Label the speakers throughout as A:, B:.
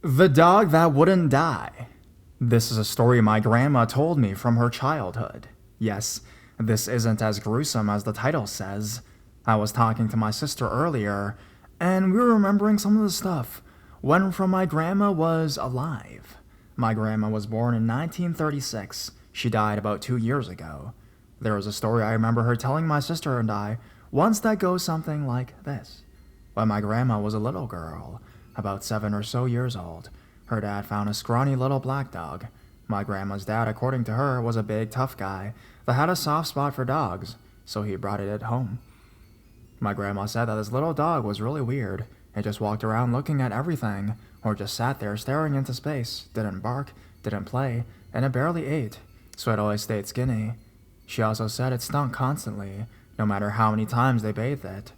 A: The dog that wouldn't die. This is a story my grandma told me from her childhood. Yes, this isn't as gruesome as the title says. I was talking to my sister earlier, and we were remembering some of the stuff when from my grandma was alive. My grandma was born in 1936. She died about 2 years ago. There was a story I remember her telling my sister and I once that goes something like this. When my grandma was a little girl, about 7 or so years old, her dad found a scrawny little black dog. My grandma's dad, according to her, was a big, tough guy that had a soft spot for dogs, so he brought it home. My grandma said that this little dog was really weird. It just walked around looking at everything, or just sat there staring into space, didn't bark, didn't play, and it barely ate, so it always stayed skinny. She also said it stunk constantly, no matter how many times they bathed it.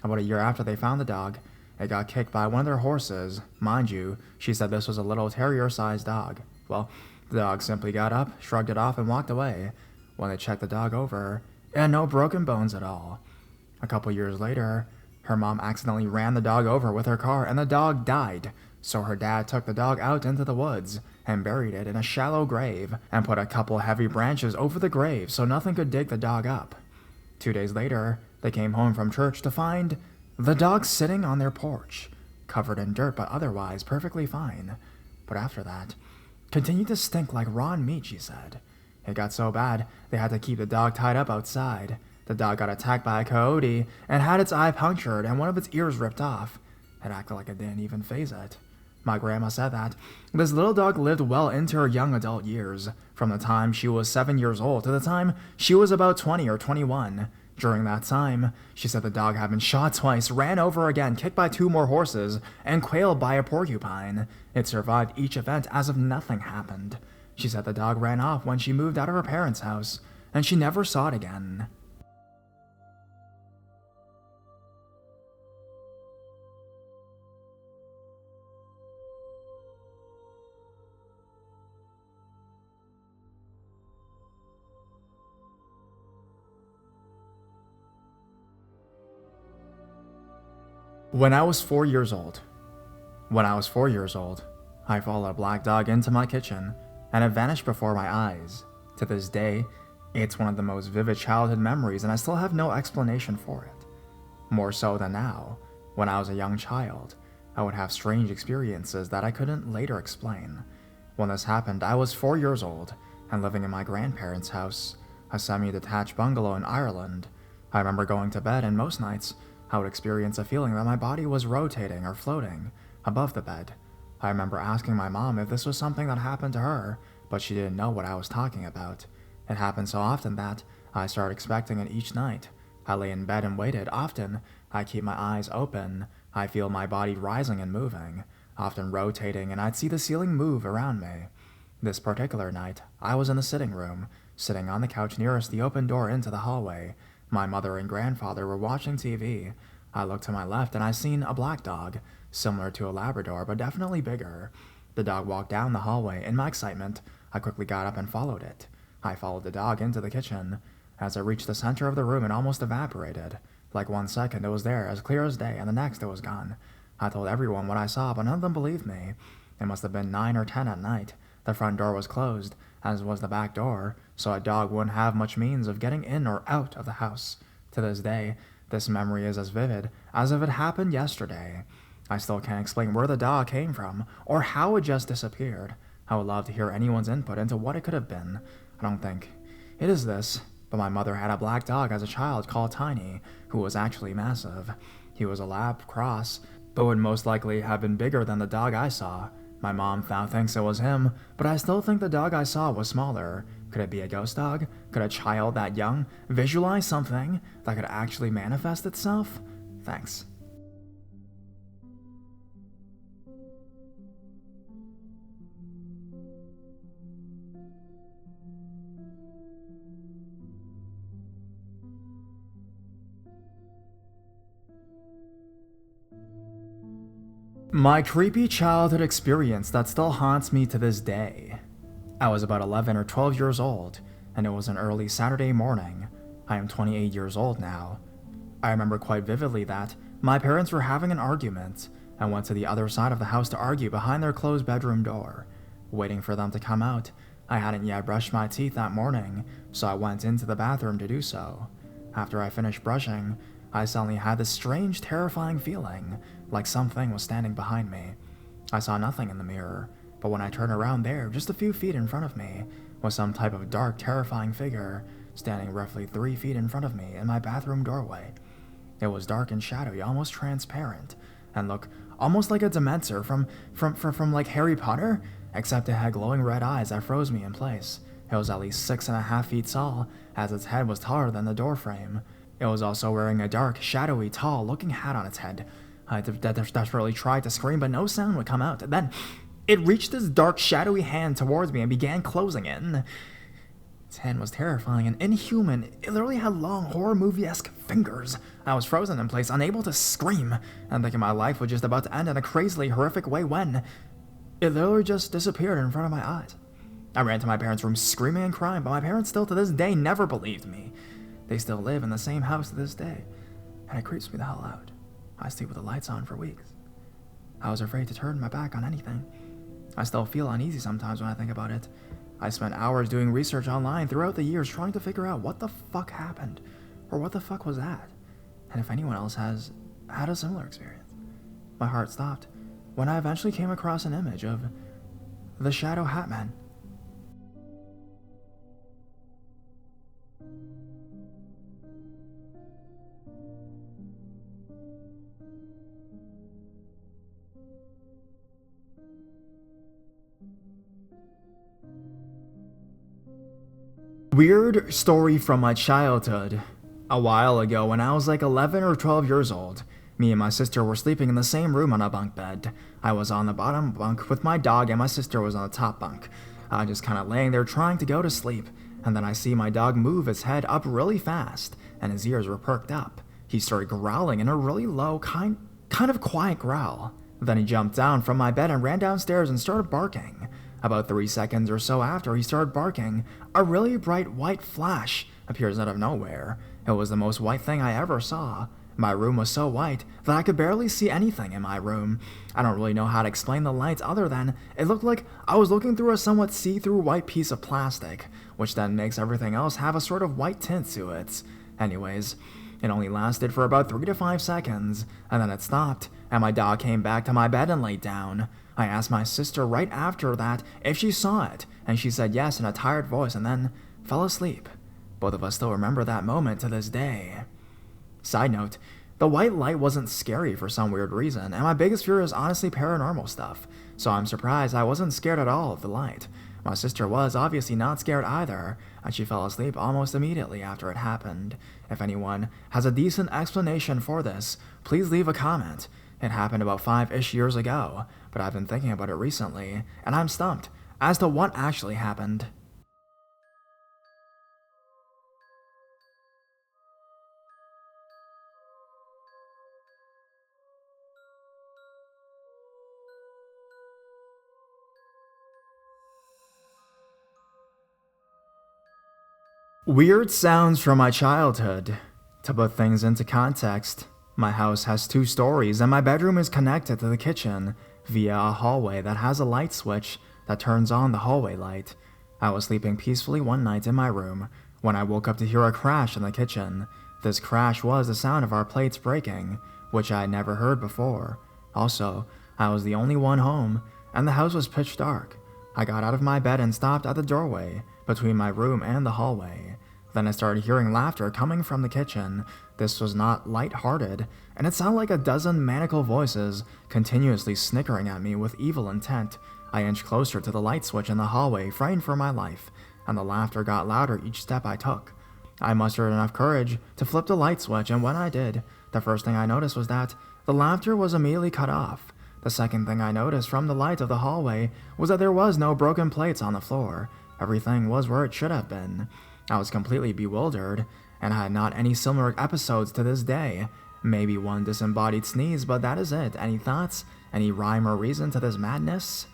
A: About a year after they found the dog, it got kicked by one of their horses. Mind you, she said this was a little terrier-sized dog. Well, the dog simply got up, shrugged it off, and walked away. When they checked the dog over, it had no broken bones at all. A couple years later, her mom accidentally ran the dog over with her car, and the dog died. So her dad took the dog out into the woods and buried it in a shallow grave and put a couple heavy branches over the grave so nothing could dig the dog up. 2 days later, they came home from church to find the dog sitting on their porch, covered in dirt but otherwise perfectly fine. But after that, continued to stink like raw meat, she said. It got so bad, they had to keep the dog tied up outside. The dog got attacked by a coyote and had its eye punctured and one of its ears ripped off. It acted like it didn't even faze it. My grandma said that this little dog lived well into her young adult years, from the time she was 7 years old to the time she was about 20 or 21. During that time, she said the dog had been shot twice, ran over again, kicked by 2 more horses, and quailed by a porcupine. It survived each event as if nothing happened. She said the dog ran off when she moved out of her parents' house, and she never saw it again. When I was 4 years old. When I was 4 years old, I followed a black dog into my kitchen, and it vanished before my eyes. To this day, it's one of the most vivid childhood memories, and I still have no explanation for it. More so than now, when I was a young child, I would have strange experiences that I couldn't later explain. When this happened, I was 4 years old and living in my grandparents' house, a semi-detached bungalow in Ireland. I remember going to bed, and most nights, I would experience a feeling that my body was rotating or floating above the bed. I remember asking my mom if this was something that happened to her, but she didn't know what I was talking about. It happened so often that I started expecting it each night. I lay in bed and waited. Often, I keep my eyes open. I feel my body rising and moving, often rotating, and I'd see the ceiling move around me. This particular night, I was in the sitting room, sitting on the couch nearest the open door into the hallway. My mother and grandfather were watching TV. I looked to my left and I seen a black dog, similar to a Labrador, but definitely bigger. The dog walked down the hallway. In my excitement, I quickly got up and followed it. I followed the dog into the kitchen. As I reached the center of the room, it almost evaporated. Like 1 second, it was there, as clear as day, and the next, it was gone. I told everyone what I saw, but none of them believed me. It must have been 9 or 10 at night. The front door was closed, as was the back door, so a dog wouldn't have much means of getting in or out of the house. To this day, this memory is as vivid as if it happened yesterday. I still can't explain where the dog came from or how it just disappeared. I would love to hear anyone's input into what it could have been. I don't think it is this, but my mother had a black dog as a child called Tiny, who was actually massive. He was a lab cross, but would most likely have been bigger than the dog I saw. My mom now thinks it was him, but I still think the dog I saw was smaller. Could it be a ghost dog? Could a child that young visualize something that could actually manifest itself? Thanks. My creepy childhood experience that still haunts me to this day. I was about 11 or 12 years old, and it was an early Saturday morning. I am 28 years old now. I remember quite vividly that my parents were having an argument, I went to the other side of the house to argue behind their closed bedroom door, waiting for them to come out. I hadn't yet brushed my teeth that morning, so I went into the bathroom to do so. After I finished brushing, I suddenly had this strange, terrifying feeling, like something was standing behind me. I saw nothing in the mirror, but when I turned around there, just a few feet in front of me, was some type of dark, terrifying figure, standing roughly 3 feet in front of me in my bathroom doorway. It was dark and shadowy, almost transparent, and looked almost like a Dementor from like Harry Potter, except it had glowing red eyes that froze me in place. It was at least 6.5 feet tall, as its head was taller than the door frame. It was also wearing a dark, shadowy, tall-looking hat on its head. I desperately tried to scream, but no sound would come out. Then, it reached its dark, shadowy hand towards me and began closing it. Its hand was terrifying and inhuman. It literally had long, horror movie-esque fingers. I was frozen in place, unable to scream, and thinking my life was just about to end in a crazily horrific way when it literally just disappeared in front of my eyes. I ran to my parents' room screaming and crying, but my parents still to this day never believed me. They still live in the same house to this day, and it creeps me the hell out. I sleep with the lights on for weeks. I was afraid to turn my back on anything. I still feel uneasy sometimes when I think about it. I spent hours doing research online throughout the years trying to figure out what the fuck happened, or what the fuck was that, and if anyone else has had a similar experience. My heart stopped when I eventually came across an image of the Shadow Hat Man. Weird story from my childhood. A while ago, when I was like 11 or 12 years old, me and my sister were sleeping in the same room on a bunk bed. I was on the bottom bunk with my dog, and my sister was on the top bunk. I just kind of laying there trying to go to sleep, and then I see my dog move its head up really fast, and his ears were perked up. He started growling in a really low, kind of quiet growl. Then he jumped down from my bed and ran downstairs and started barking. About 3 seconds or so after he started barking, a really bright white flash appears out of nowhere. It was the most white thing I ever saw. My room was so white that I could barely see anything in my room. I don't really know how to explain the lights other than it looked like I was looking through a somewhat see-through white piece of plastic, which then makes everything else have a sort of white tint to it. Anyways, it only lasted for about 3 to 5 seconds, and then it stopped, and my dog came back to my bed and laid down. I asked my sister right after that if she saw it, and she said yes in a tired voice and then fell asleep. Both of us still remember that moment to this day. Side note, the white light wasn't scary for some weird reason, and my biggest fear is honestly paranormal stuff, so I'm surprised I wasn't scared at all of the light. My sister was obviously not scared either, and she fell asleep almost immediately after it happened. If anyone has a decent explanation for this, please leave a comment. It happened about 5-ish years ago, but I've been thinking about it recently, and I'm stumped as to what actually happened. Weird sounds from my childhood. To put things into context, my house has 2 stories and my bedroom is connected to the kitchen via a hallway that has a light switch that turns on the hallway light. I was sleeping peacefully one night in my room when I woke up to hear a crash in the kitchen. This crash was the sound of our plates breaking, which I had never heard before. Also, I was the only one home, and the house was pitch dark. I got out of my bed and stopped at the doorway between my room and the hallway. Then I started hearing laughter coming from the kitchen. This was not light-hearted, and it sounded like a dozen maniacal voices continuously snickering at me with evil intent. I inched closer to the light switch in the hallway, frightened for my life, and the laughter got louder each step I took. I mustered enough courage to flip the light switch, and when I did, the first thing I noticed was that the laughter was immediately cut off. The second thing I noticed from the light of the hallway was that there was no broken plates on the floor. Everything was where it should have been. I was completely bewildered, and had not any similar episodes to this day. Maybe one disembodied sneeze, but that is it. Any thoughts? Any rhyme or reason to this madness?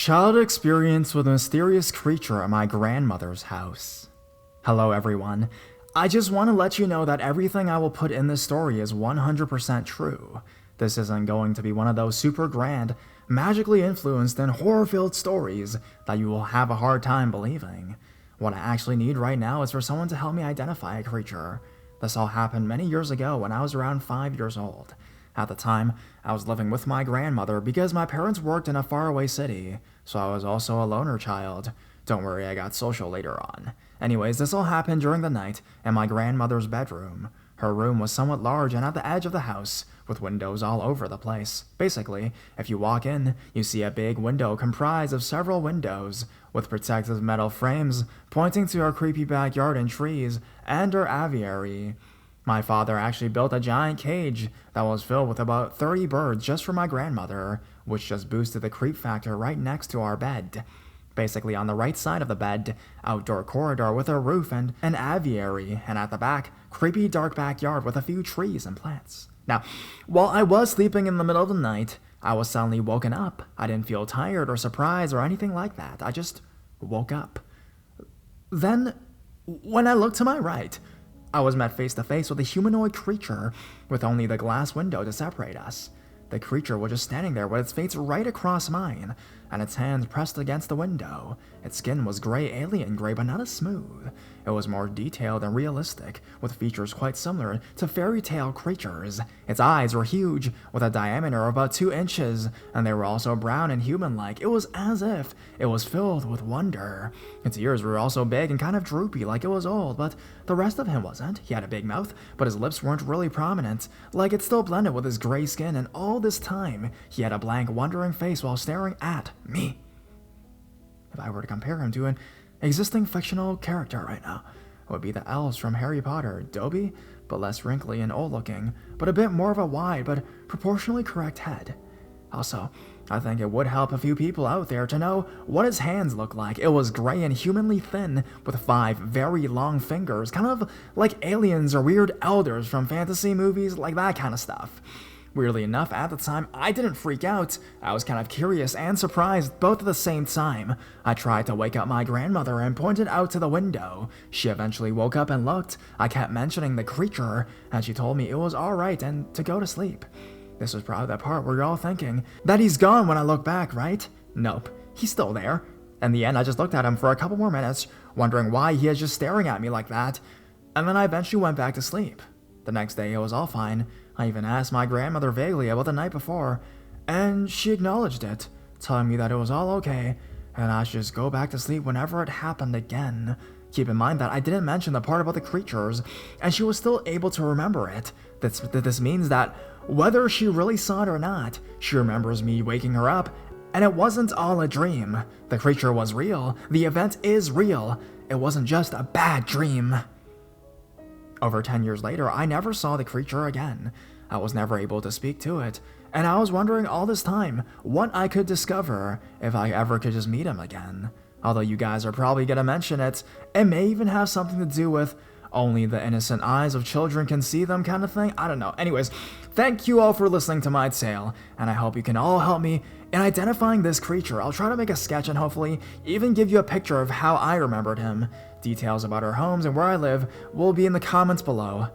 A: Childhood experience with a mysterious creature at my grandmother's house. Hello everyone. I just want to let you know that everything I will put in this story is 100% true. This isn't going to be one of those super grand, magically influenced and horror-filled stories that you will have a hard time believing. What I actually need right now is for someone to help me identify a creature. This all happened many years ago when I was around 5 years old. At the time, I was living with my grandmother because my parents worked in a faraway city, so I was also a loner child. Don't worry, I got social later on. Anyways, this all happened during the night in my grandmother's bedroom. Her room was somewhat large and at the edge of the house, with windows all over the place. Basically, if you walk in, you see a big window comprised of several windows, with protective metal frames pointing to our creepy backyard and trees, and our aviary. My father actually built a giant cage that was filled with about 30 birds just for my grandmother, which just boosted the creep factor right next to our bed. Basically on the right side of the bed, outdoor corridor with a roof and an aviary, and at the back, creepy dark backyard with a few trees and plants. Now, while I was sleeping in the middle of the night, I was suddenly woken up. I didn't feel tired or surprised or anything like that. I just woke up. Then, when I looked to my right, I was met face to face with a humanoid creature with only the glass window to separate us. The creature was just standing there with its face right across mine, and its hands pressed against the window. Its skin was gray alien gray, but not as smooth. It was more detailed and realistic, with features quite similar to fairy tale creatures. Its eyes were huge, with a diameter of about 2 inches, and they were also brown and human-like. It was as if it was filled with wonder. Its ears were also big and kind of droopy, like it was old, but the rest of him wasn't. He had a big mouth, but his lips weren't really prominent, like it still blended with his gray skin, and all this time, he had a blank, wondering face while staring at me. If I were to compare him to an existing fictional character right now, it would be the elves from Harry Potter, Dobby, but less wrinkly and old-looking, but a bit more of a wide but proportionally correct head. Also, I think it would help a few people out there to know what his hands look like. It was gray and humanly thin, with 5 very long fingers, kind of like aliens or weird elders from fantasy movies, like that kind of stuff. Weirdly enough, at the time, I didn't freak out. I was kind of curious and surprised both at the same time. I tried to wake up my grandmother and pointed out to the window. She eventually woke up and looked. I kept mentioning the creature, and she told me it was alright and to go to sleep. This was probably the part where you're all thinking that he's gone when I look back, right? Nope, he's still there. In the end, I just looked at him for a couple more minutes, wondering why he was just staring at me like that, and then I eventually went back to sleep. The next day, it was all fine. I even asked my grandmother vaguely about the night before, and she acknowledged it, telling me that it was all okay, and I should just go back to sleep whenever it happened again. Keep in mind that I didn't mention the part about the creatures, and she was still able to remember it. This means that whether she really saw it or not, she remembers me waking her up, and it wasn't all a dream. The creature was real. The event is real. It wasn't just a bad dream. Over 10 years later, I never saw the creature again. I was never able to speak to it, and I was wondering all this time what I could discover if I ever could just meet him again. Although you guys are probably gonna mention it, it may even have something to do with only the innocent eyes of children can see them kind of thing. I don't know. Anyways, thank you all for listening to my tale, and I hope you can all help me in identifying this creature. I'll try to make a sketch and hopefully even give you a picture of how I remembered him. Details about our homes and where I live will be in the comments below.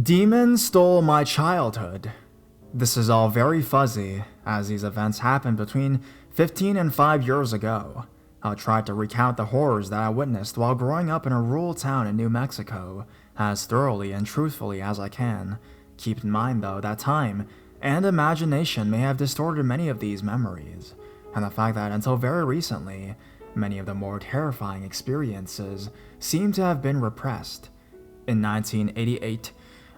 A: Demons stole my childhood. This is all very fuzzy, as these events happened between 15 and 5 years ago. I'll try to recount the horrors that I witnessed while growing up in a rural town in New Mexico, as thoroughly and truthfully as I can. Keep in mind, though, that time and imagination may have distorted many of these memories, and the fact that until very recently, many of the more terrifying experiences seem to have been repressed. In 1988,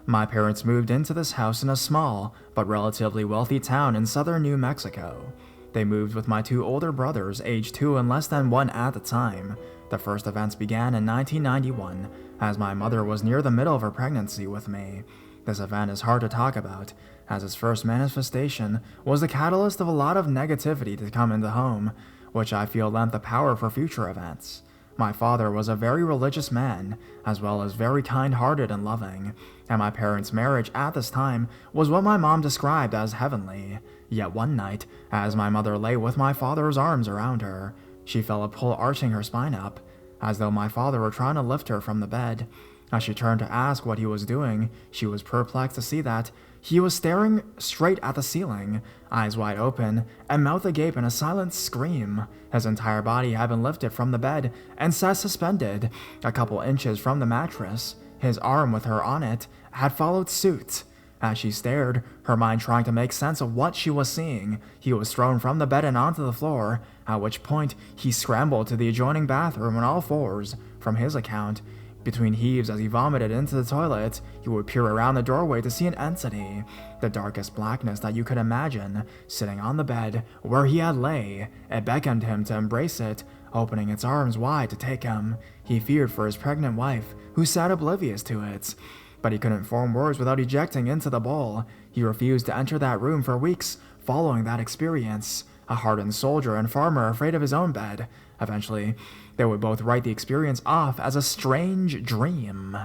A: my parents moved into this house in a small but relatively wealthy town in southern New Mexico. They moved with my 2 older brothers, aged 2 and less than 1 at the time. The first events began in 1991, as my mother was near the middle of her pregnancy with me. This event is hard to talk about, as its first manifestation was the catalyst of a lot of negativity to come into home, which I feel lent the power for future events. My father was a very religious man, as well as very kind-hearted and loving, and my parents' marriage at this time was what my mom described as heavenly. Yet one night, as my mother lay with my father's arms around her, she felt a pull arching her spine up, as though my father were trying to lift her from the bed. As she turned to ask what he was doing, she was perplexed to see that he was staring straight at the ceiling, eyes wide open, and mouth agape in a silent scream. His entire body had been lifted from the bed and sat suspended, a couple inches from the mattress. His arm with her on it had followed suit. As she stared, her mind trying to make sense of what she was seeing, he was thrown from the bed and onto the floor, at which point he scrambled to the adjoining bathroom on all fours. From his account, between heaves as he vomited into the toilet, he would peer around the doorway to see an entity, the darkest blackness that you could imagine, sitting on the bed where he had lay. It beckoned him to embrace it, opening its arms wide to take him. He feared for his pregnant wife, who sat oblivious to it. But he couldn't form words without ejecting into the bowl. He refused to enter that room for weeks following that experience. A hardened soldier and farmer afraid of his own bed. Eventually, they would both write the experience off as a strange dream.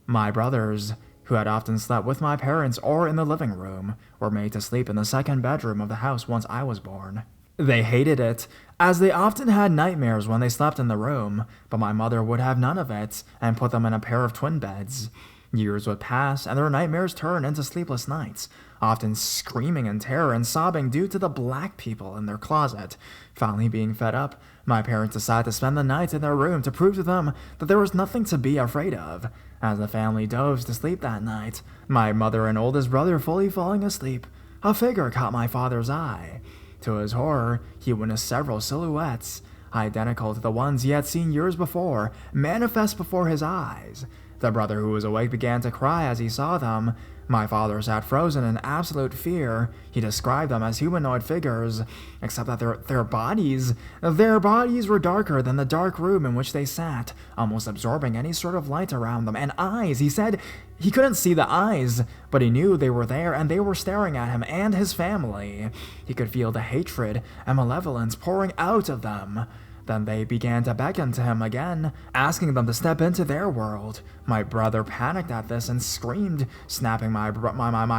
A: My brothers, who had often slept with my parents or in the living room, were made to sleep in the second bedroom of the house once I was born. They hated it, as they often had nightmares when they slept in the room, but my mother would have none of it and put them in a pair of twin beds. Years would pass, and their nightmares turned into sleepless nights, often screaming in terror and sobbing due to the black people in their closet. Finally being fed up, my parents decided to spend the night in their room to prove to them that there was nothing to be afraid of. As the family dozed to sleep that night, my mother and oldest brother fully falling asleep, a figure caught my father's eye. To his horror, he witnessed several silhouettes, identical to the ones he had seen years before, manifest before his eyes. The brother who was awake began to cry as he saw them. My father sat frozen in absolute fear. He described them as humanoid figures, except that their bodies were darker than the dark room in which they sat, almost absorbing any sort of light around them. And eyes, he said he couldn't see the eyes, but he knew they were there and they were staring at him and his family. He could feel the hatred and malevolence pouring out of them. Then they began to beckon to him again, asking them to step into their world. My brother panicked at this and screamed, snapping my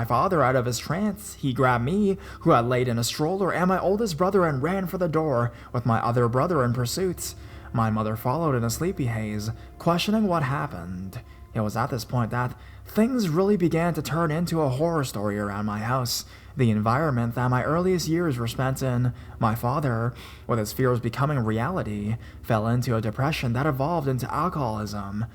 A: father out of his trance. He grabbed me, who had laid in a stroller, and my oldest brother and ran for the door, with my other brother in pursuit. My mother followed in a sleepy haze, questioning what happened. It was at this point that things really began to turn into a horror story around my house. The environment that my earliest years were spent in, my father, with his fears becoming reality, fell into a depression that evolved into alcoholism.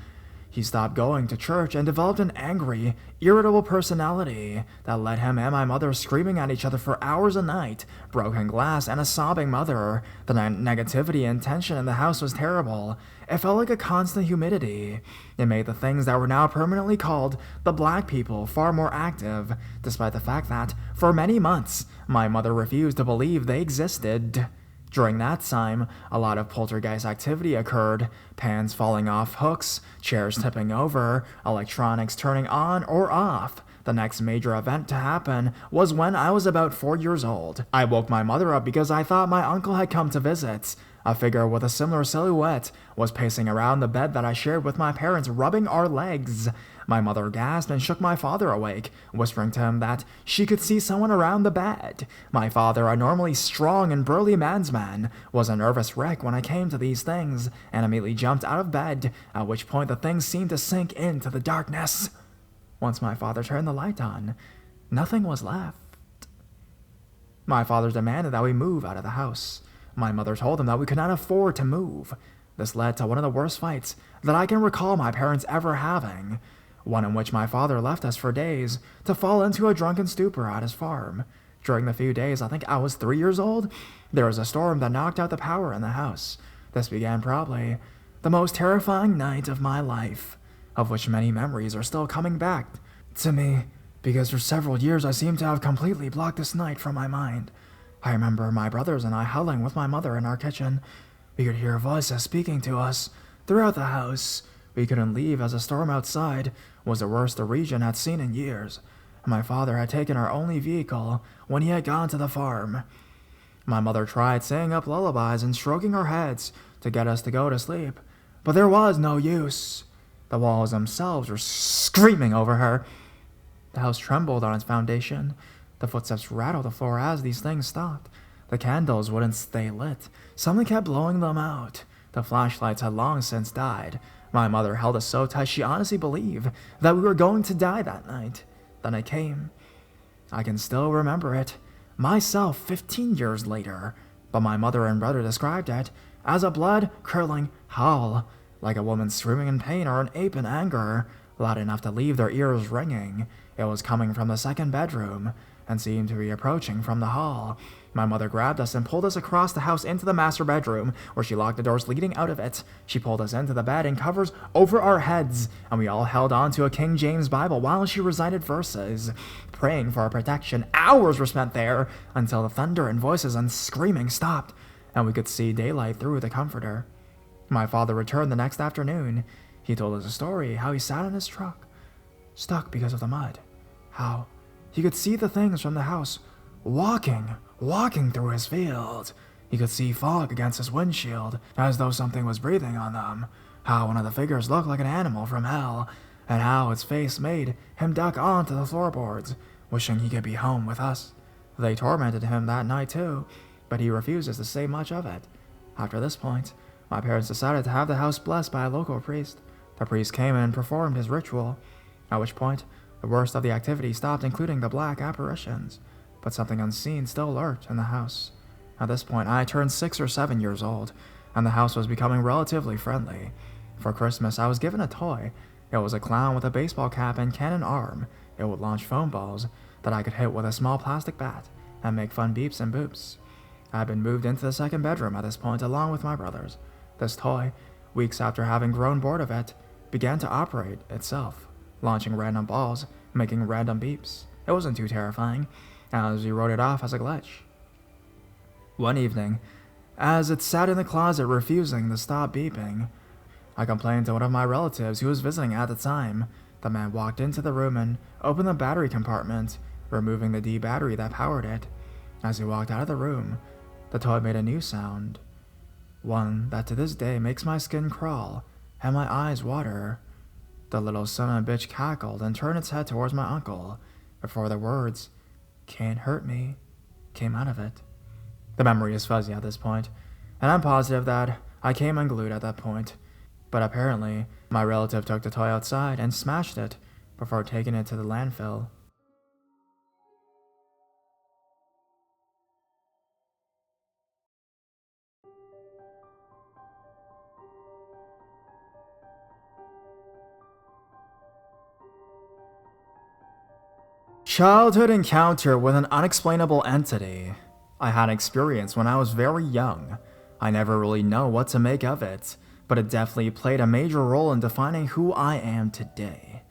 A: He stopped going to church and developed an angry, irritable personality that led him and my mother screaming at each other for hours a night, broken glass, and a sobbing mother. The negativity and tension in the house was terrible. It felt like a constant humidity. It made the things that were now permanently called the black people far more active, despite the fact that, for many months, my mother refused to believe they existed. During that time, a lot of poltergeist activity occurred, pans falling off hooks, chairs tipping over, electronics turning on or off. The next major event to happen was when I was about 4 years old. I woke my mother up because I thought my uncle had come to visit. A figure with a similar silhouette was pacing around the bed that I shared with my parents, rubbing our legs. My mother gasped and shook my father awake, whispering to him that she could see someone around the bed. My father, a normally strong and burly man's man, was a nervous wreck when I came to these things, and immediately jumped out of bed, at which point the things seemed to sink into the darkness. Once my father turned the light on, nothing was left. My father demanded that we move out of the house. My mother told him that we could not afford to move. This led to one of the worst fights that I can recall my parents ever having, one in which my father left us for days to fall into a drunken stupor at his farm. During the few days I think I was 3 years old, there was a storm that knocked out the power in the house. This began probably the most terrifying night of my life, of which many memories are still coming back to me, because for several years I seem to have completely blocked this night from my mind. I remember my brothers and I huddling with my mother in our kitchen. We could hear voices speaking to us throughout the house. We couldn't leave as the storm outside was the worst the region had seen in years. My father had taken our only vehicle when he had gone to the farm. My mother tried singing up lullabies and stroking our heads to get us to go to sleep, but there was no use. The walls themselves were screaming over her. The house trembled on its foundation. The footsteps rattled the floor as these things stopped. The candles wouldn't stay lit. Someone kept blowing them out. The flashlights had long since died. My mother held us so tight she honestly believed that we were going to die that night. Then it came. I can still remember it. Myself 15 years later, but my mother and brother described it as a blood-curdling howl, like a woman screaming in pain or an ape in anger, loud enough to leave their ears ringing. It was coming from the second bedroom and seemed to be approaching from the hall. My mother grabbed us and pulled us across the house into the master bedroom, where she locked the doors leading out of it. She pulled us into the bed and covers over our heads, and we all held on to a King James Bible while she recited verses, praying for our protection. Hours were spent there, until the thunder and voices and screaming stopped, and we could see daylight through the comforter. My father returned the next afternoon. He told us a story, how he sat in his truck, stuck because of the mud, how he could see the things from the house walking through his field. He could see fog against his windshield, as though something was breathing on them, how one of the figures looked like an animal from hell, and how its face made him duck onto the floorboards, wishing he could be home with us. They tormented him that night too, but he refuses to say much of it. After this point, my parents decided to have the house blessed by a local priest. The priest came and performed his ritual, at which point the worst of the activity stopped, including the black apparitions, but something unseen still lurked in the house. At this point, I turned 6 or 7 years old, and the house was becoming relatively friendly. For Christmas, I was given a toy. It was a clown with a baseball cap and cannon arm. It would launch foam balls that I could hit with a small plastic bat and make fun beeps and boops. I had been moved into the second bedroom at this point, along with my brothers. This toy, weeks after having grown bored of it, began to operate itself, launching random balls, making random beeps. It wasn't too terrifying, as we wrote it off as a glitch. One evening, as it sat in the closet refusing to stop beeping, I complained to one of my relatives who was visiting at the time. The man walked into the room and opened the battery compartment, removing the D battery that powered it. As he walked out of the room, the toy made a new sound, one that to this day makes my skin crawl and my eyes water. The little son of a bitch cackled and turned its head towards my uncle before the words, "Can't hurt me," came out of it. The memory is fuzzy at this point, and I'm positive that I came unglued at that point, but apparently my relative took the toy outside and smashed it before taking it to the landfill. Childhood encounter with an unexplainable entity. I had experience when I was very young. I never really know what to make of it, but it definitely played a major role in defining who I am today.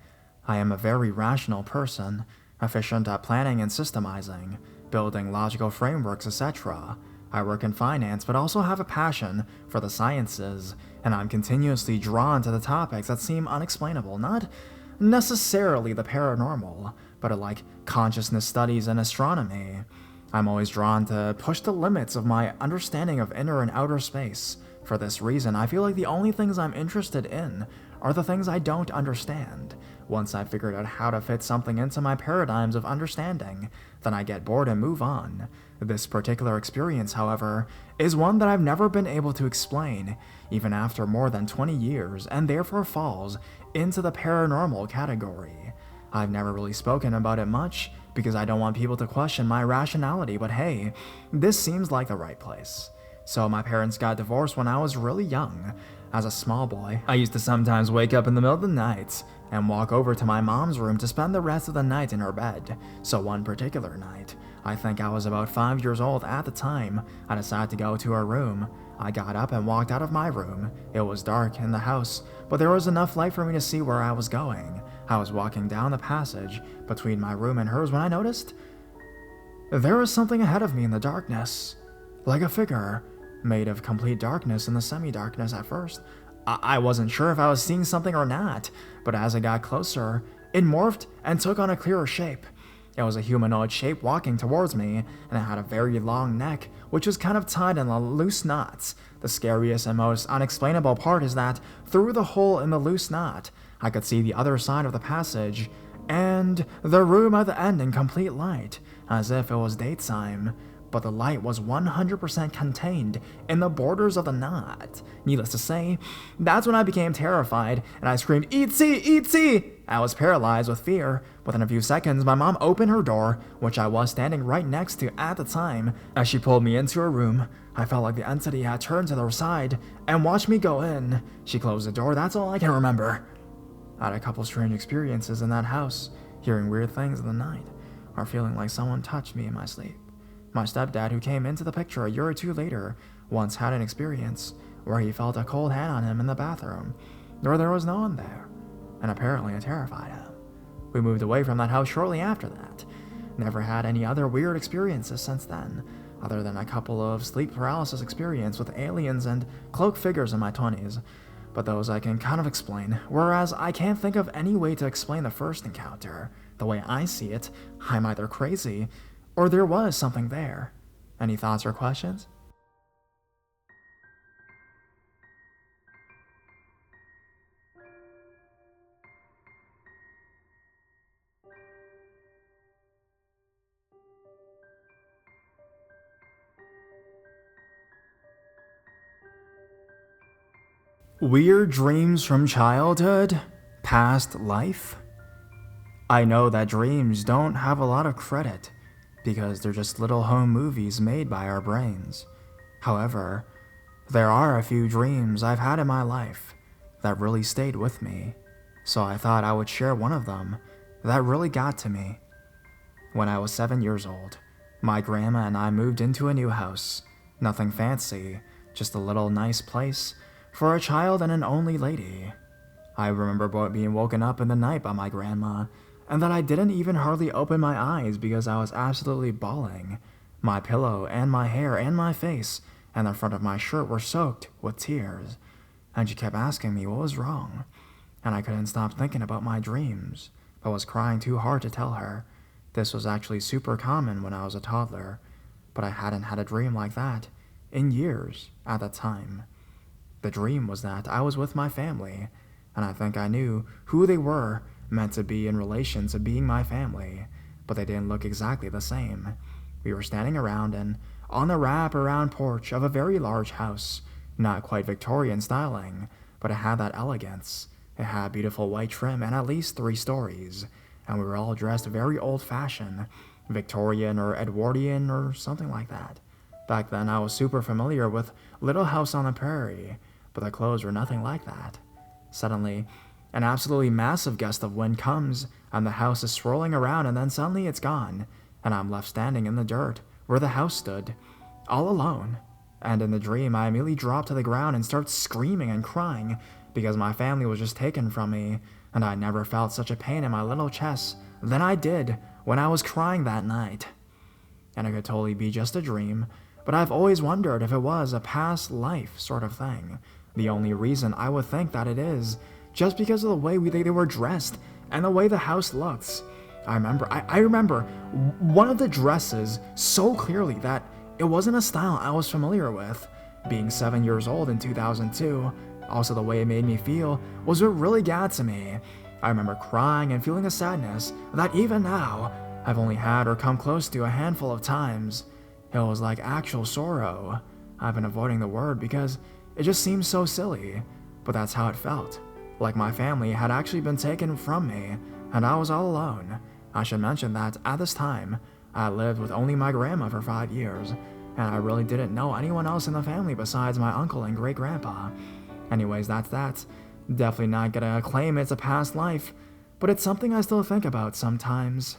A: I am a very rational person, efficient at planning and systemizing, building logical frameworks, etc. I work in finance, but also have a passion for the sciences, and I'm continuously drawn to the topics that seem unexplainable, not necessarily the paranormal, but like consciousness studies and astronomy. I'm always drawn to push the limits of my understanding of inner and outer space. For this reason, I feel like the only things I'm interested in are the things I don't understand. Once I've figured out how to fit something into my paradigms of understanding, then I get bored and move on. This particular experience, however, is one that I've never been able to explain, even after more than 20 years, and therefore falls into the paranormal category. I've never really spoken about it much, because I don't want people to question my rationality, but hey, this seems like the right place. So my parents got divorced when I was really young. As a small boy, I used to sometimes wake up in the middle of the night and walk over to my mom's room to spend the rest of the night in her bed. So one particular night, I think I was about 5 years old at the time, I decided to go to her room. I got up and walked out of my room. It was dark in the house, but there was enough light for me to see where I was going. I was walking down the passage between my room and hers when I noticed there was something ahead of me in the darkness, like a figure, made of complete darkness in the semi-darkness at first. I wasn't sure if I was seeing something or not, but as I got closer, it morphed and took on a clearer shape. It was a humanoid shape walking towards me, and it had a very long neck, which was kind of tied in loose knots. The scariest and most unexplainable part is that through the hole in the loose knot, I could see the other side of the passage, and the room at the end in complete light, as if it was daytime. But the light was 100% contained in the borders of the knot. Needless to say, that's when I became terrified, and I screamed, "Eat see! Eat see!" I was paralyzed with fear. Within a few seconds, my mom opened her door, which I was standing right next to at the time. As she pulled me into her room, I felt like the entity had turned to their side and watched me go in. She closed the door, that's all I can remember. I had a couple strange experiences in that house, hearing weird things in the night, or feeling like someone touched me in my sleep. My stepdad, who came into the picture a year or two later, once had an experience where he felt a cold hand on him in the bathroom, where there was no one there, and apparently it terrified him. We moved away from that house shortly after that. Never had any other weird experiences since then, other than a couple of sleep paralysis experiences with aliens and cloaked figures in my 20s, but those I can kind of explain, whereas I can't think of any way to explain the first encounter. The way I see it, I'm either crazy, or there was something there. Any thoughts or questions? Weird dreams from childhood? Past life? I know that dreams don't have a lot of credit, because they're just little home movies made by our brains. However, there are a few dreams I've had in my life that really stayed with me, so I thought I would share one of them that really got to me. When I was 7 years old, my grandma and I moved into a new house. Nothing fancy, just a little nice place for a child and an only lady. I remember being woken up in the night by my grandma, and that I didn't even hardly open my eyes because I was absolutely bawling. My pillow and my hair and my face and the front of my shirt were soaked with tears, and she kept asking me what was wrong, and I couldn't stop thinking about my dreams, but was crying too hard to tell her. This was actually super common when I was a toddler, but I hadn't had a dream like that in years at the time. The dream was that I was with my family, and I think I knew who they were meant to be in relation to being my family, but they didn't look exactly the same. We were standing around and on the wrap-around porch of a very large house, not quite Victorian styling, but it had that elegance. It had beautiful white trim and at least 3 stories, and we were all dressed very old-fashioned, Victorian or Edwardian or something like that. Back then I was super familiar with Little House on the Prairie, but the clothes were nothing like that. Suddenly, an absolutely massive gust of wind comes, and the house is swirling around, and then suddenly it's gone, and I'm left standing in the dirt where the house stood, all alone. And in the dream, I immediately drop to the ground and start screaming and crying because my family was just taken from me, and I never felt such a pain in my little chest than I did when I was crying that night. And it could totally be just a dream, but I've always wondered if it was a past life sort of thing. The only reason I would think that it is just because of the way they were dressed and the way the house looks. I remember one of the dresses so clearly that it wasn't a style I was familiar with. Being 7 years old in 2002, also the way it made me feel was what really got to me. I remember crying and feeling a sadness that even now, I've only had or come close to a handful of times. It was like actual sorrow. I've been avoiding the word because it just seems so silly, but that's how it felt. Like my family had actually been taken from me, and I was all alone. I should mention that at this time, I lived with only my grandma for 5 years, and I really didn't know anyone else in the family besides my uncle and great-grandpa. Anyways, that's that. Definitely not gonna claim it's a past life, but it's something I still think about sometimes.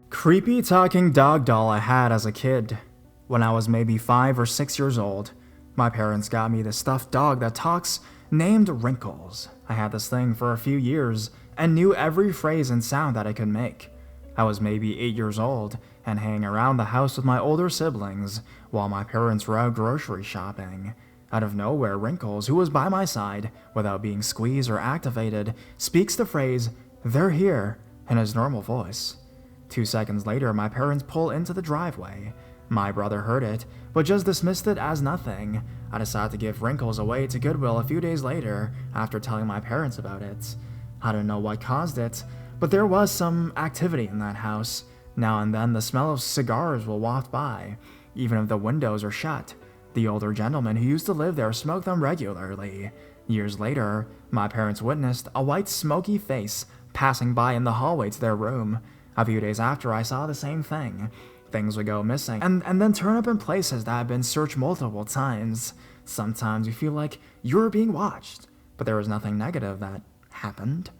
A: Creepy talking dog doll I had as a kid. When I was maybe 5 or 6 years old, my parents got me this stuffed dog that talks named Wrinkles. I had this thing for a few years and knew every phrase and sound that it could make. I was maybe 8 years old, and hanging around the house with my older siblings while my parents were out grocery shopping. Out of nowhere, Wrinkles, who was by my side without being squeezed or activated, speaks the phrase, "They're here," in his normal voice. 2 seconds later, my parents pull into the driveway. My brother heard it, but just dismissed it as nothing. I decided to give Wrinkles away to Goodwill a few days later after telling my parents about it. I don't know what caused it, but there was some activity in that house. Now and then the smell of cigars will waft by, even if the windows are shut. The older gentleman who used to live there smoked them regularly. Years later, my parents witnessed a white smoky face passing by in the hallway to their room. A few days after, I saw the same thing. Things would go missing and then turn up in places that had been searched multiple times. Sometimes you feel like you're being watched, but there was nothing negative that happened.